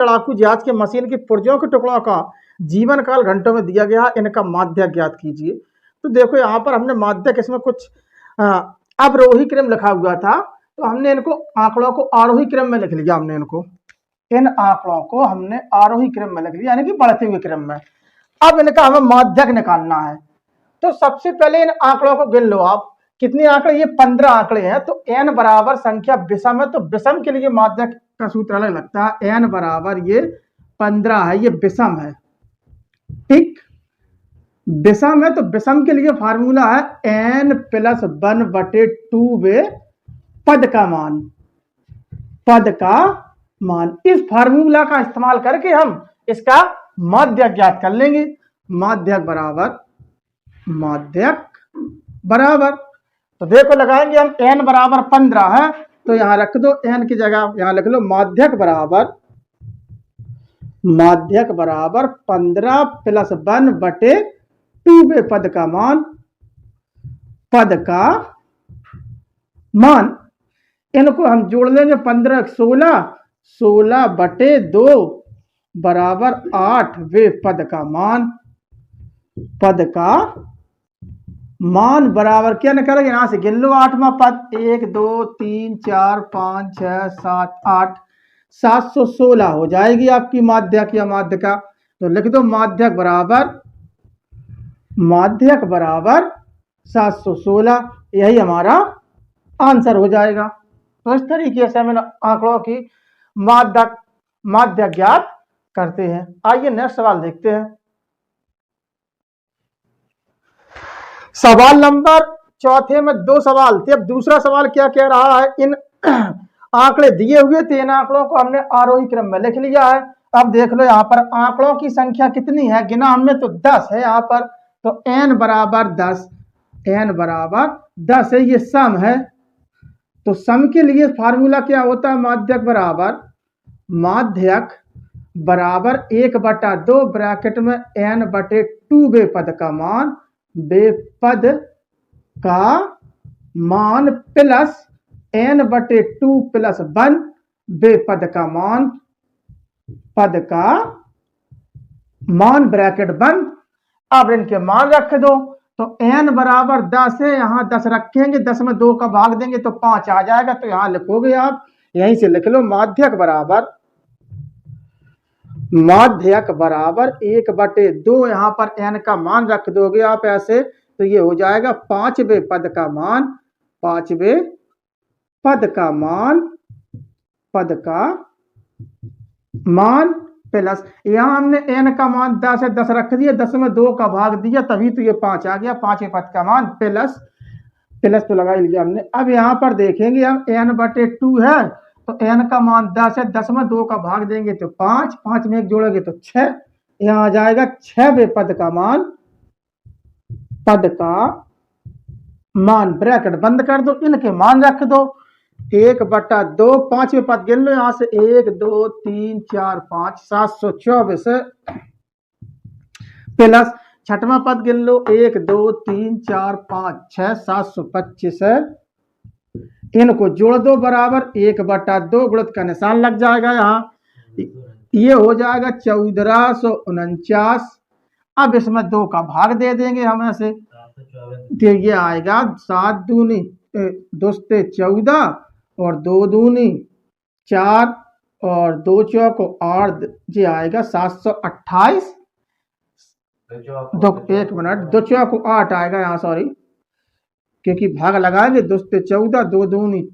लड़ाकू जहाज की मशीन के पुर्जों के टुकड़ों का जीवन काल घंटों में दिया गया, इनका माध्यक ज्ञात कीजिए। तो देखो यहाँ पर हमने माध्यक, इसमें कुछ अवरोही क्रम लिखा हुआ था, तो हमने इनको आंकड़ों को आरोही क्रम में लिख लिया। हमने इनको, इन आंकड़ों को हमने आरोही क्रम में लिख लिया, यानी कि बढ़ते हुए क्रम में। अब इनका हमें माध्यक निकालना है। तो सबसे पहले इन आंकड़ों को गिन लो आप, कितने आंकड़े, ये 15 आंकड़े हैं। तो n बराबर संख्या विषम है, तो विषम के लिए माध्यक का सूत्र अलग लगता है। n बराबर ये 15 है, ये विषम है, ठीक, विषम है। तो विषम के लिए फार्मूला है n + 1/2 वे पद का मान, पद का मान। इस फार्मूला का इस्तेमाल करके हम इसका माध्यक ज्ञात कर लेंगे। माध्यक बराबर, तो देखो लगाएंगे हम, n बराबर 15 है, तो यहां रख दो n की जगह, यहां लिख लो माध्यक बराबर 15 + 1/2 वे पद का मान, पद का मान। इनको हम जोड़ लेंगे, 15 16/2 बराबर 8 वे पद का मान, पद का मान बराबर क्या निकलेगा, यहां से गिन लो 8वां पद, 1 2 3 4 5 6 7 8, 716 हो जाएगी आपकी माध्यक या माध्यका। तो लिख दो माध्यक बराबर 716, यही हमारा आंसर हो जाएगा। तो इस तरीके से हम इन आंकड़ों की माध्यक ज्ञात करते हैं। आइए नेक्स्ट सवाल देखते हैं। सवाल नंबर 4 में 2 सवाल थे। अब दूसरा सवाल क्या कह रहा है, इन आंकड़े दिए हुए थे, इन आंकड़ों को हमने आरोही क्रम में लिख लिया है। अब देख लो यहाँ पर आंकड़ों की संख्या कितनी है, गिना हमने तो 10 है यहाँ पर। तो n बराबर 10 है, ये सम है। तो सम के लिए फार्मूला क्या होता है, माध्यक बराबर 1/2 ब्रैकेट में n/2 वे पद का मान, वे पद का मान प्लस n/2 + 1 वे पद का मान, पद का मान ब्रैकेट बंद। अब इनके मान रख दो। तो n बराबर 10 है, यहां 10 रखेंगे, 10 में 2 का भाग देंगे तो 5 आ जाएगा। तो यहां लिखोगे आप, यहीं से लिख लो माध्यक बराबर 1/2, यहां पर n का मान रख दोगे आप ऐसे, तो ये हो जाएगा 5 वे पद का मान, 5 वे पद का मान, पद का मान प्लस, यहां हमने n का मान 10 है, 10 रख दिया, 10 में 2 का भाग दिया, तभी तो ये 5 आ गया, 5 पद का मान प्लस तो लगा ही लिया हमने। अब यहां पर देखेंगे हम, n/2 है, तो n का मान 10 है, 10 में 2 का भाग देंगे तो 5, 5 में 1 जोड़ोगे तो 6, यहां आ जाएगा 6 वे पद का मान, पद का मान ब्रैकेट बंद कर दो, इनके मान रख दो। 1/2, 5वें पद गिन लो यहां से, 1 2 3 4 5, 724 प्लस 6वां पद गिन लो, 1 2 3 4 5 6, 725। इनको जोड़ दो बराबर 1/2, गुणित का निशान लग जाएगा यहाँ, ये हो जाएगा 1449। अब इसमें 2 का भाग दे देंगे हम ऐसे, तो ये आएगा 7 दूनी 2 से 14 और 2 दूनी 4 और 2 चौक 8, ये आएगा 728। 1 मिनट, 2 चौक 8 आएगा यहाँ, सॉरी, क्योंकि भाग लगाएंगे, 2 से 14, 2 दूनी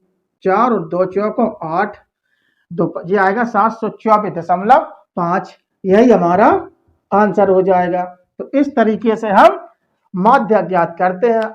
4 और 2 चौक 8, ये आएगा 724.5, यही हमारा आंसर हो जाएगा। तो इस तरीके से हम माध्यक ज्ञात करते हैं।